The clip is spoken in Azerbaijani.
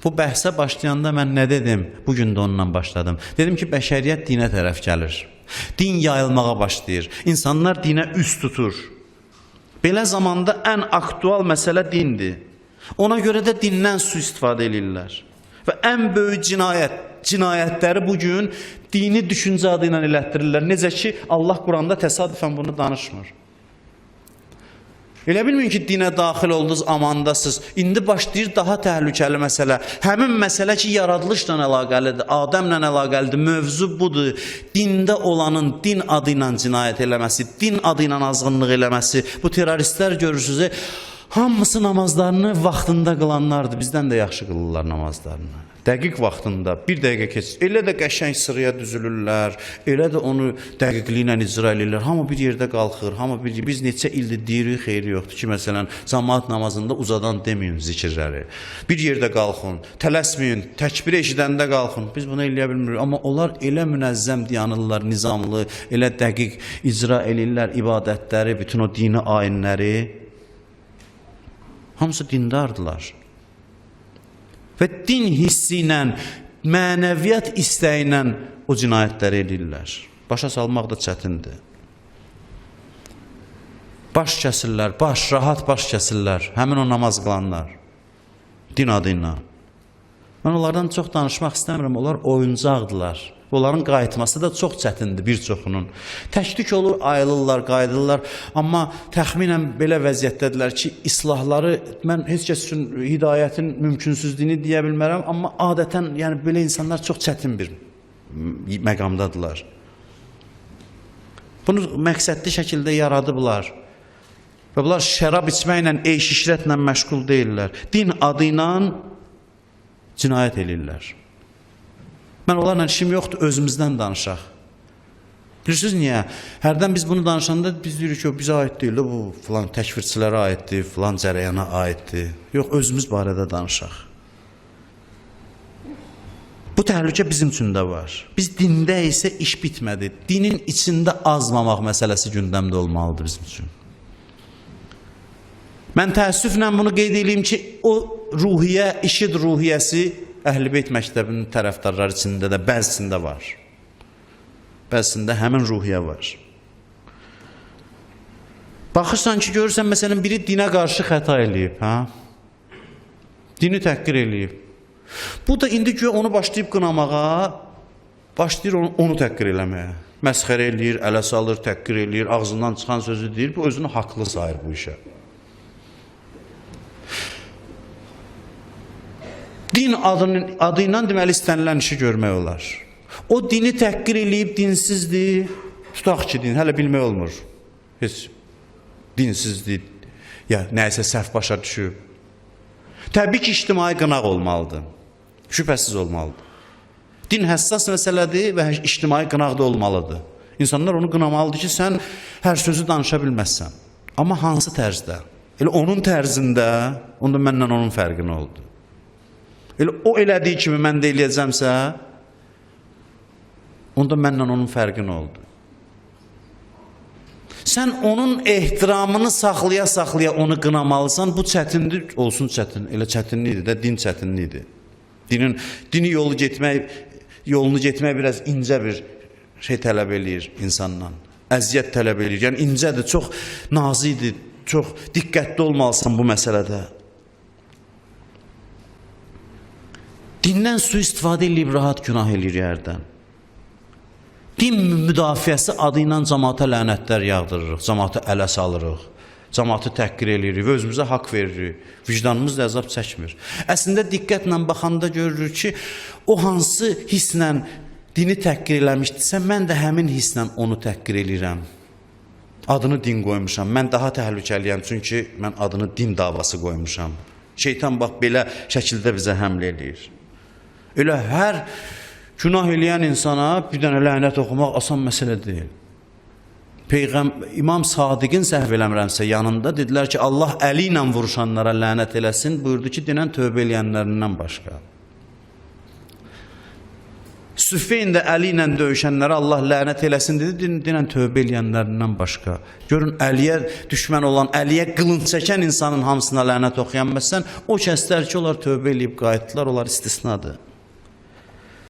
Bu bəhsə başlayanda mən nə dedim? Bugün də ondan başladım. Dedim ki, bəşəriyyət dinə tərəf gəlir. Din yayılmağa başlayır. İnsanlar dinə üst tutur. Belə zamanda ən aktual məsələ dindir. Ona görə də dindən sui-istifadə edirlər. Və ən böyük cinayətləri bugün dini düşüncə adı ilə elətdirirlər. Necə ki, Allah Quranda təsadüfən bunu danışmır. Elə bilməyin ki, dinə daxil oldunuz, amandasınız. İndi başlayır daha təhlükəli məsələ. Həmin məsələ ki, yaradılışla əlaqəlidir, Adəmlə əlaqəlidir. Mövzu budur. Dində olanın din adı ilə cinayət eləməsi, din adı ilə azğınlıq eləməsi. Bu terroristlər görürsünüz, hamısı namazlarını vaxtında qılanlardır. Bizdən də yaxşı qılırlar namazlarını. Dəqiq vaxtında, bir dəqiqə keçir. Elə də qəşəng sıraya düzülürlər, elə də onu dəqiqliklə icra edirlər. Hamı bir yerdə qalxır, biz neçə ildir deyirik, xeyri yoxdur ki, məsələn, cəmaət namazında uzadan deməyin zikirləri. Bir yerdə qalxın, tələsməyin, təkbir eşidəndə qalxın. Biz bunu eləyə bilmirik, amma onlar elə münəzzəm dayanırlar, nizamlı, elə dəqiq icra edirlər ibadətləri, bütün o dini ayinləri. Hamısı dindardılar. Və din hissi ilə, mənəviyyat istəyi ilə o cinayətləri edirlər. Başa salmaq da çətindir. Baş kəsirlər, rahat baş kəsirlər. Həmin o namaz qılanlar. Din adı ilə. Mən onlardan çox danışmaq istəmirəm. Onlar oyuncaqdılar. Onların qayıtması da çox çətindir bir çoxunun. Təklük olur, ayılırlar, qayıdırlar. Amma təxminən belə vəziyyətdədirlər ki, islahları, mən heç kəs üçün hidayətin mümkünsüzlüyünü deyə bilmərəm, amma adətən yəni belə insanlar çox çətin bir məqamdadılar. Bunu məqsədli şəkildə yaradıblar. Və bunlar şərab içməklə, eyş-işrətlə məşğul deyirlər. Din adı ilə cinayət edirlər. Mən onlarla işim yoxdur, özümüzdən danışaq. Bilirsiniz niyə? Hərdən biz bunu danışanda biz deyirik ki, bizə aid deyil, bu filan təkfirçilərə aiddir, filan cərəyana aiddir. Yox, özümüz barədə danışaq. Bu təhlükə bizim üçün də var. Biz dində isə iş bitmədi. Dinin içində azmamaq məsələsi gündəmdə olmalıdır bizim üçün. Mən təəssüflə bunu qeyd edeyim ki, o ruhiyyə, işid ruhiyyəsi Əhl-i Beyt məktəbinin tərəfdarları içində də bəzisində var. Bəzisində həmin ruhiyyə var. Baxırsan ki, görürsən, məsələn, biri dinə qarşı xəta eləyib. Dini təhqir eləyib. Bu da indi ki, onu başlayıb qınamağa, başlayır onu təhqir eləməyə. Məsxərə eləyir, ələ salır, təhqir eləyir, ağzından çıxan sözü deyir, bu özünü haqlı sayır bu işə. Din adı ilə deməli istənilən işi görmək olar. O dini təhqir eləyib dinsizdir. Tutaq ki, din hələ bilmək olmur. Heç dinsizdir. Ya nəyəsə səhv başa düşüb. Təbii ki, ictimai qınaq olmalıdır. Şübhəsiz olmalıdır. Din həssas məsələdir və ictimai qınaq da olmalıdır. İnsanlar onu qınamalıdır ki, sən hər sözü danışa bilməzsən. Amma hansı tərzdə? Elə onun tərzində, onda mənlə onun fərqi nə oldu? Elə o elədiyi kimi mən də eləyəcəmsə, onda mənlə onun fərqi nə oldu? Sən onun ehtiramını saxlaya-saxlaya onu qınamalısan, bu çətindir, olsun çətin, elə çətinlidir də, din çətinlidir. Dini yolunu getmək biraz incə bir şey tələb eləyir insandan, əziyyət tələb eləyir. Yəni incədir, çox nazidir, çox diqqətli olmalısan bu məsələdə. Dindən sui-istifadə eləyib rahat günah eləyir yerdən. Din müdafiəsi adı ilə cəmaata lənətlər yağdırırıq, cəmaata ələ salırıq, cəmaatı təhqir eləyirik və özümüzə haqq veririk. Vicdanımız da əzab çəkmir. Əslində diqqətlə baxanda görürük ki, o hansı hisslə dini təhqir eləmişdirsə, mən də həmin hisslə onu təhqir eləyirəm. Adını din qoymuşam, mən daha təhlükəliyəm, çünki mən adını din davası qoymuşam. Şeytan bax belə şəkildə bizə həmlə eləyir. Elə hər günah eləyən insana bir dənə lənət oxumaq asan məsələ deyil. İmam Sadiqin səhv eləmirəmsə yanında dedilər ki, Allah əli ilə vuruşanlara lənət eləsin, buyurdu ki, dinən tövbə eləyənlərindən başqa. Süfeyn də Əli ilə döyüşənlərə Allah lənət eləsin dedi, dinən tövbə eləyənlərindən başqa. Görün, Əliyə düşmən olan, Əliyə qılınc çəkən insanın hamısına lənət oxuyan məsələn, o kəslər ki, onlar tövbə eləyib qayıtdılar, onlar istisnadır.